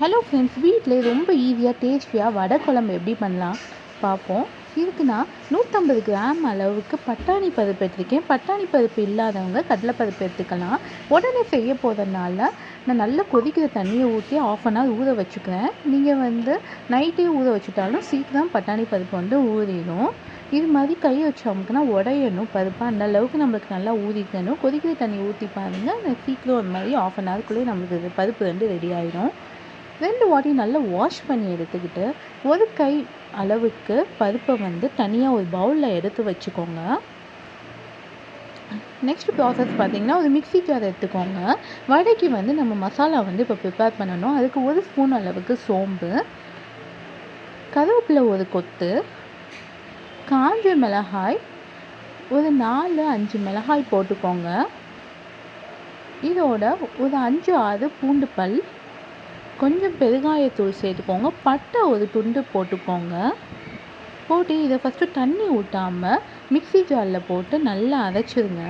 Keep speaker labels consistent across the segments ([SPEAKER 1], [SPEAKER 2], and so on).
[SPEAKER 1] Hello friends, வீட்டிலே ரொம்ப ஈஸியாக டேஸ்டியாக வடை குழம்பு எப்படி பண்ணலாம் பார்ப்போம். இதுக்கு நான் 150 கிராம் அளவுக்கு பட்டாணி பருப்பு எடுத்துருக்கேன். பட்டாணி பருப்பு இல்லாதவங்க கடலைப்பருப்பு எடுத்துக்கலாம். உடனே செய்ய போகிறதுனால நான் நல்லா கொதிக்கிற தண்ணியை ஊற்றி ஆஃப் அன் ஹவர் ஊற வச்சுக்கிறேன். நீங்கள் நைட்டே ஊற வச்சுட்டாலும் சீக்கிரம் பட்டாணி பருப்பு ஊறிடும். இது மாதிரி கை வச்சு அமுக்குனா உடையணும் பருப்பு, அந்த அளவுக்கு நம்மளுக்கு நல்லா ஊறிக்கணும். கொதிக்கிற தண்ணி ஊற்றி பாருங்கள், சீக்கிரம் ஒரு மாதிரி ஆஃப் அன் ஹவருக்குள்ளேயே நம்மளுக்கு பருப்பு ரெடி ஆகிடும். 2 வாட்டி நல்லா வாஷ் பண்ணி எடுத்துக்கிட்டு ஒரு கை அளவுக்கு பருப்பை தனியாக ஒரு பவுலில் எடுத்து வச்சுக்கோங்க. நெக்ஸ்ட் ப்ராசஸ் பார்த்திங்கன்னா, ஒரு மிக்ஸி ஜார் எடுத்துக்கோங்க. வடைக்கு நம்ம மசாலா இப்போ ப்ரிப்பேர் பண்ணணும். அதுக்கு 1 ஸ்பூன் அளவுக்கு சோம்பு, கருவேப்பிலை ஒரு கொத்து, காஞ்ச மிளகாய் ஒரு 4-5 மிளகாய் போட்டுக்கோங்க. இதோட ஒரு 5-6 பூண்டு பல், கொஞ்சம் பெருங்காயத்தூள் சேர்த்துக்கோங்க. பட்டை ஒரு துண்டு போட்டுக்கோங்க. போட்டு இதை ஃபஸ்ட்டு தண்ணி ஊற்றாமல் மிக்ஸி ஜாரில் போட்டு நல்லா அரைச்சிருங்க.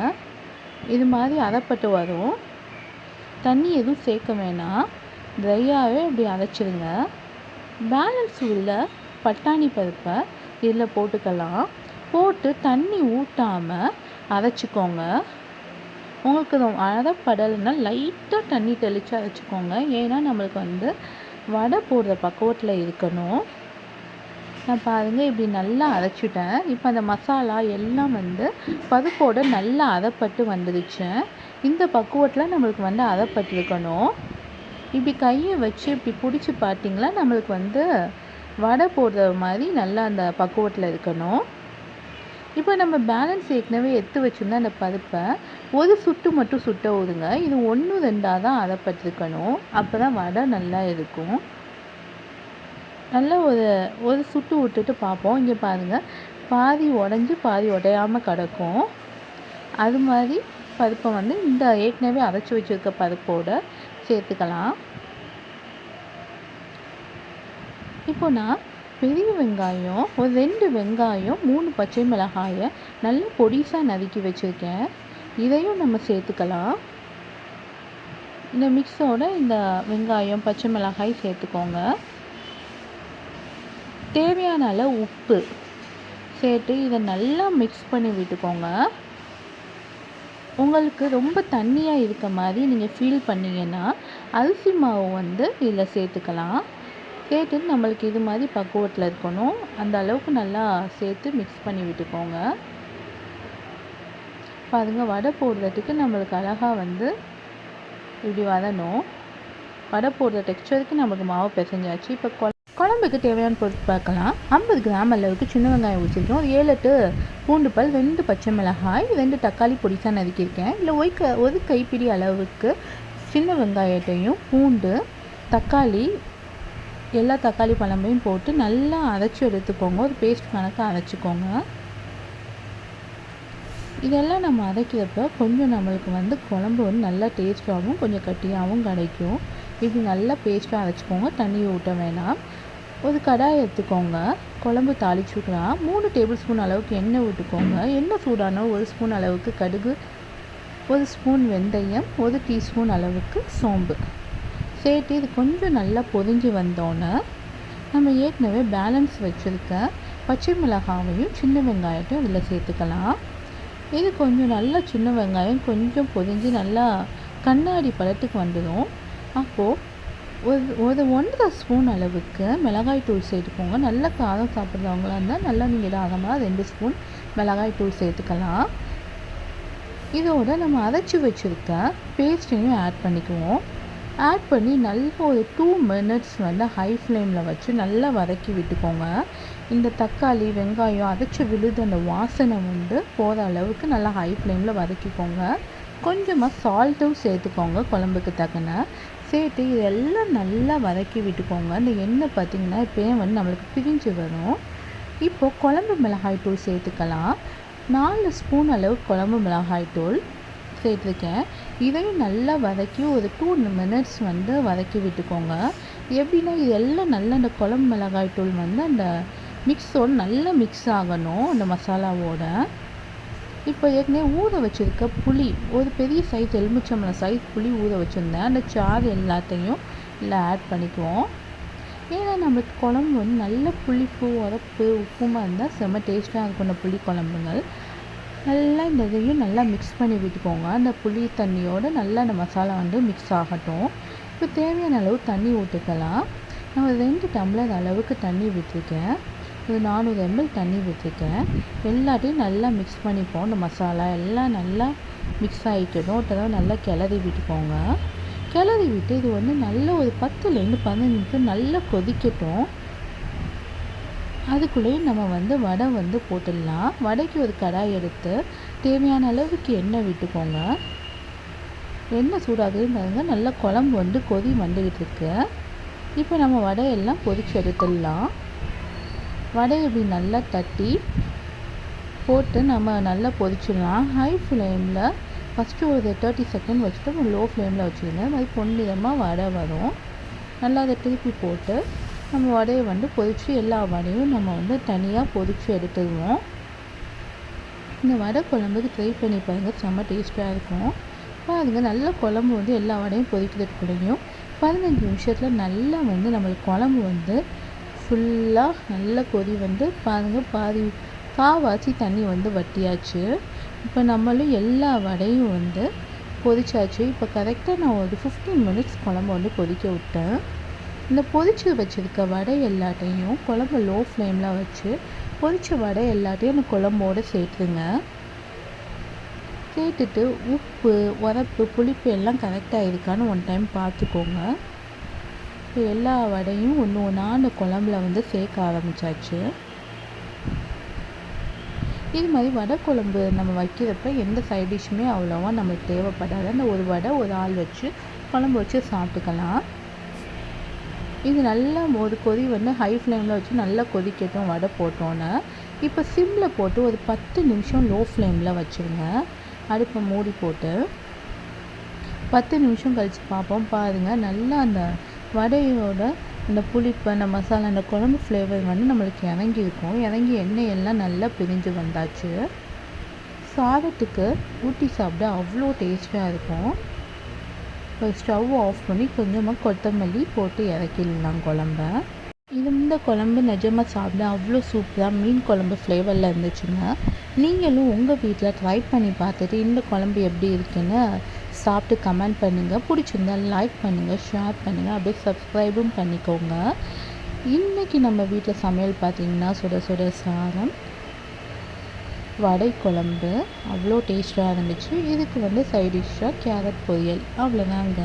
[SPEAKER 1] இது மாதிரி அரைப்பட்டு வரும். தண்ணி எதுவும் சேர்க்க வேணாம், ட்ரையாகவே இப்படி அரைச்சிருங்க. பேலன்ஸ் உள்ள பட்டாணி பருப்பை இதில் போட்டுக்கலாம். போட்டு தண்ணி ஊற்றாமல் அரைச்சிக்கோங்க. உங்களுக்கு அரைப்படலைன்னா லைட்டாக தண்ணி தெளித்து அரைச்சிக்கோங்க. ஏன்னா நம்மளுக்கு வடை போடுற பக்குவத்தில் இருக்கணும். நான் பாருங்கள் இப்படி நல்லா அரைச்சிட்டேன். இப்போ அந்த மசாலா எல்லாம் பருப்போடு நல்லா அரைப்பட்டு வந்துடுச்சு. இந்த பக்குவத்தில் நம்மளுக்கு அரைப்பட்டு இருக்கணும். இப்படி கையை வச்சு இப்படி பிடிச்சி பார்த்திங்களா, நம்மளுக்கு வடை போடுற மாதிரி நல்லா அந்த பக்குவத்தில் இருக்கணும். இப்போ நம்ம பேலன்ஸ் ஏற்கனவே எடுத்து வச்சுருந்தா அந்த பருப்பை ஒரு சுட்டு மட்டும் சுட்ட ஊதுங்க. இது 1-2 தான் அரைப்பட்டிருக்கணும். அப்போ தான் வடை நல்லா இருக்கும். நல்லா ஒரு சுட்டு விட்டுட்டு பார்ப்போம். இங்கே பாருங்கள், பாதி உடஞ்சி பாதி உடையாமல் கிடக்கும். அது மாதிரி பருப்பை இந்த ஏற்கனவே அரைச்சி வச்சுருக்க பருப்போடு சேர்த்துக்கலாம். இப்போ நான் பெரிய வெங்காயம் ஒரு 2 வெங்காயம், 3 பச்சை மிளகாயை நல்லா பொடிசாக நறுக்கி வச்சுருக்கேன். இதையும் நம்ம சேர்த்துக்கலாம். இந்த மிக்ஸோட இந்த வெங்காயம் பச்சை மிளகாய் சேர்த்துக்கோங்க. தேவையான அளவு உப்பு சேர்த்து இதை நல்லா மிக்ஸ் பண்ணி விட்டுக்கோங்க. உங்களுக்கு ரொம்ப தண்ணியாக இருக்க மாதிரி நீங்கள் ஃபீல் பண்ணிங்கன்னா அரிசி மாவு இதில் சேர்த்துக்கலாம். சேர்த்து நம்மளுக்கு இது மாதிரி பக்குவத்தில் இருக்கணும். அந்த அளவுக்கு நல்லா சேர்த்து மிக்ஸ் பண்ணி விட்டுக்கோங்க. பாருங்கள், வடை போடுறதுக்கு நம்மளுக்கு அழகாக இப்படி வரணும். வடை போடுற டெக்ஸ்சருக்கு நமக்கு மாவு பிசைஞ்சாச்சு. இப்போ குழம்புக்கு தேவையான பொருட்கள் பார்க்கலாம். 50 கிராம் அளவுக்கு சின்ன வெங்காயம் வச்சுருக்கோம். ஒரு 7-8 பூண்டு பல், 2 பச்சை மிளகாய், 2 தக்காளி பொடிசாக நறுக்கியிருக்கேன். இல்லை ஒரு கைப்பிடி அளவுக்கு சின்ன வெங்காயத்தையும் பூண்டு, தக்காளி, எல்லா தக்காளி பழமையும் போட்டு நல்லா அரைச்சி எடுத்துக்கோங்க. ஒரு பேஸ்ட் கணக்காக அரைச்சிக்கோங்க. இதெல்லாம் நம்ம அரைக்கிறப்ப கொஞ்சம் நம்மளுக்கு குழம்பு நல்லா டேஸ்ட்டாகவும் கொஞ்சம் கட்டியாகவும் கிடைக்கும். இப்படி நல்லா பேஸ்ட்டாக அரைச்சிக்கோங்க. தண்ணி ஊற்ற வேணாம். ஒரு கடாய் எடுத்துக்கோங்க. குழம்பு தாளிச்சுக்கலாம். 3 டேபிள் ஸ்பூன் அளவுக்கு எண்ணெய் விட்டுக்கோங்க. எண்ணெய் சூடான 1 ஸ்பூன் அளவுக்கு கடுகு, 1 ஸ்பூன் வெந்தயம், 1 டீஸ்பூன் அளவுக்கு சோம்பு சேர்த்து இது கொஞ்சம் நல்லா பொரிஞ்சு வந்தோன்னே நம்ம ஏற்கனவே பேலன்ஸ் வச்சுருக்க பச்சை மிளகாவையும் சின்ன வெங்காயத்தையும் இதில் சேர்த்துக்கலாம். இது கொஞ்சம் நல்லா சின்ன வெங்காயம் கொஞ்சம் பொரிஞ்சு நல்லா கண்ணாடி பழத்துக்கு வந்துடும். அப்போது ஒரு 1.5 ஸ்பூன் அளவுக்கு மிளகாய் தூள் சேர்த்துக்கோங்க. நல்ல காரம் சாப்பிட்றவங்களா இருந்தால் நல்லா நீங்கள் தாராளமாக 2 ஸ்பூன் மிளகாய் தூள் சேர்த்துக்கலாம். இதோட நம்ம அரைச்சி வச்சுருக்க பேஸ்ட்டையும் ஆட் பண்ணிக்குவோம். ஆட் பண்ணி நல்லா ஒரு 2 மினிட்ஸ் ஹை ஃப்ளேமில் வச்சு நல்லா வதக்கி விட்டுக்கோங்க. இந்த தக்காளி வெங்காயம் அரைச்சி விழுது அந்த வாசனை போகிற அளவுக்கு நல்லா ஹை ஃப்ளேமில் வதக்கிக்கோங்க. கொஞ்சமாக சால்ட்டும் சேர்த்துக்கோங்க குழம்புக்கு தக்கன. சேர்த்து இதெல்லாம் நல்லா வதக்கி விட்டுக்கோங்க. இந்த எண்ணெய் பார்த்திங்கன்னா இப்போயே நம்மளுக்கு பிரிஞ்சு வரும். இப்போது குழம்பு மிளகாய் தூள் சேர்த்துக்கலாம். 4 ஸ்பூன் அளவு குழம்பு மிளகாய் தூள் சேர்த்துருக்கேன். இதையும் நல்லா வதக்கி ஒரு 2 மினிட்ஸ் வதக்கி விட்டுக்கோங்க. எப்படின்னா இதெல்லாம் நல்லா அந்த குழம்பு மிளகாய் தூள் அந்த மிக்ஸோடு நல்லா மிக்ஸ் ஆகணும் அந்த மசாலாவோட. இப்போ ஏற்கனவே ஊற வச்சுருக்க புளி, ஒரு பெரிய சைஸ் எலுமிச்சம்பழம் சைஸ் புளி ஊற வச்சுருந்தேன். அந்த சாறு எல்லாத்தையும் இல்லை ஆட் பண்ணிக்குவோம். ஏன்னா நம்மளுக்கு குழம்பு வந்து நல்ல புளிப்பு, உரப்பு, உப்புமா இருந்தால் செம்ம டேஸ்ட்டாக இருக்கும். இந்த புளி குழம்புங்கள் நல்லா இந்த இதையும் நல்லா மிக்ஸ் பண்ணி விட்டுக்கோங்க. அந்த புளி தண்ணியோடு நல்லா அந்த மசாலா வந்து மிக்ஸ் ஆகட்டும். இப்போ தேவையான அளவு தண்ணி ஊற்றிக்கலாம். நான் ஒரு 2 டம்ளர் அளவுக்கு தண்ணி விட்டுருக்கேன். ஒரு 400 ml தண்ணி விட்டுருக்கேன். எல்லாத்தையும் நல்லா மிக்ஸ் பண்ணிப்போம். இந்த மசாலா எல்லாம் நல்லா மிக்ஸ் ஆகிக்கணும். ஒரு தடவை நல்லா கிளறி விட்டுக்கோங்க. கிளறி விட்டு இது வந்து நல்ல ஒரு 10லேருந்து 15 நிமிஷம் நல்லா கொதிக்கட்டும். அதுக்குள்ளேயும் நம்ம வந்து வடை வந்து போட்டுடலாம். வடைக்கு ஒரு கடாய் எடுத்து தேவையான அளவுக்கு எண்ணெய் விட்டுக்கோங்க. எண்ணெய் சூடாகுதுன்னு பாருங்க. நல்லா குழம்பு வந்து கொதி வந்துக்கிட்டு இருக்கு. இப்போ நம்ம வடையெல்லாம் பொரிச்சு எடுத்துடலாம். வடையை இப்படி நல்லா தட்டி போட்டு நம்ம நல்லா பொரிச்சிடலாம். ஹை ஃப்ளேமில் ஃபஸ்ட்டு ஒரு 30 செகண்ட் வச்சுட்டு லோ ஃப்ளேமில் வச்சுருங்க. அது மாதிரி பொன்னிறமாக வடை வரும். நல்லா அதை திருப்பி போட்டு நம்ம வடையை வந்து பொரித்து எல்லா வடையும் நம்ம வந்து தனியாக பொரித்து எடுத்துடுவோம். இந்த வடை குழம்புக்கு ட்ரை பண்ணி பாருங்கள். செம்ம டேஸ்ட்டாக இருக்கும். பாருங்க நல்லா குழம்பு வந்து எல்லா வடையும் பொரிக்கிறதுக்குள்ளேயும் 15 நிமிஷத்தில் நல்லா வந்து நம்மளுக்கு குழம்பு வந்து ஃபுல்லாக நல்ல கொதி வந்து பாருங்கள் பாதி காவாச்சி தண்ணி வந்து வட்டியாச்சு. இப்போ நம்மளும் எல்லா வடையும் வந்து பொரிச்சாச்சு. இப்போ கரெக்டாக நான் ஒரு 15 மினிட்ஸ் குழம்பு வந்து கொதிக்க விட்டேன். இந்த பொரிச்சு வச்சுருக்க வடை எல்லாத்தையும் குழம்பு லோ ஃப்ளேமில் வச்சு பொரிச்ச வடை எல்லாத்தையும் அந்த குழம்போடு சேர்த்துங்க. சேர்த்துட்டு உப்பு, உரப்பு, புளிப்பு எல்லாம் கரெக்டாக இருக்கான்னு ஒன் டைம் பார்த்துக்கோங்க. இப்போ எல்லா வடையும் ஒன்று ஒன்றா அந்த குழம்புல வந்து சேர்க்க ஆரம்பித்தாச்சு. இது மாதிரி வடை குழம்பு நம்ம வைக்கிறப்ப எந்த சைட் டிஷ்ஷுமே அவ்வளோவா நம்மளுக்கு தேவைப்படாது. அந்த ஒரு வடை ஒரு ஆள் வச்சு குழம்பு வச்சு சாப்பிட்டுக்கலாம். இது நல்லா ஒரு கொதி வந்து ஹை ஃப்ளேமில் வச்சு நல்லா கொதிக்கட்டும். வடை போட்டோன்னே இப்போ சிம்மில் போட்டு ஒரு 10 நிமிஷம் லோ ஃப்ளேமில் வச்சுருங்க. அடுப்பை மூடி போட்டு 10 நிமிஷம் கழித்து பார்ப்போம். பாருங்கள் நல்லா அந்த வடையோட அந்த புளிப்பு, அந்த மசாலா, அந்த குழம்பு ஃப்ளேவர் வந்து நம்மளுக்கு இறங்கியிருக்கும். இறங்கி எண்ணெய் எல்லாம் நல்லா பிரிஞ்சு வந்தாச்சு. சாதத்துக்கு ஊற்றி சாப்பிட அவ்வளோ டேஸ்ட்டாக இருக்கும். இப்போ ஸ்டவ் ஆஃப் பண்ணி கொஞ்சமாக கொத்தமல்லி போட்டு இறக்கிடலாம் குழம்ப. இந்த குழம்பு நிஜமாக சாப்பிட அவ்வளோ சூப்பராக மீன் குழம்பு ஃப்ளேவரில் இருந்துச்சுங்க. நீங்களும் உங்கள் வீட்டில் ட்ரை பண்ணி பார்த்துட்டு இந்த குழம்பு எப்படி இருக்குன்னு சாப்பிட்டு கமெண்ட் பண்ணுங்கள். பிடிச்சிருந்தால் லைக் பண்ணுங்கள், ஷேர் பண்ணுங்கள், அப்படியே சப்ஸ்கிரைபும் பண்ணிக்கோங்க. இன்றைக்கி நம்ம வீட்டில் சமையல் பார்த்திங்கன்னா சுட சுட சாதம், வடை குழம்பு அவ்வளோ டேஸ்ட்டாக இருந்துச்சு. இதுக்கு வந்து சைட் டிஷ்ஷாக கேரட் பொரியல். அவ்வளோதாங்க.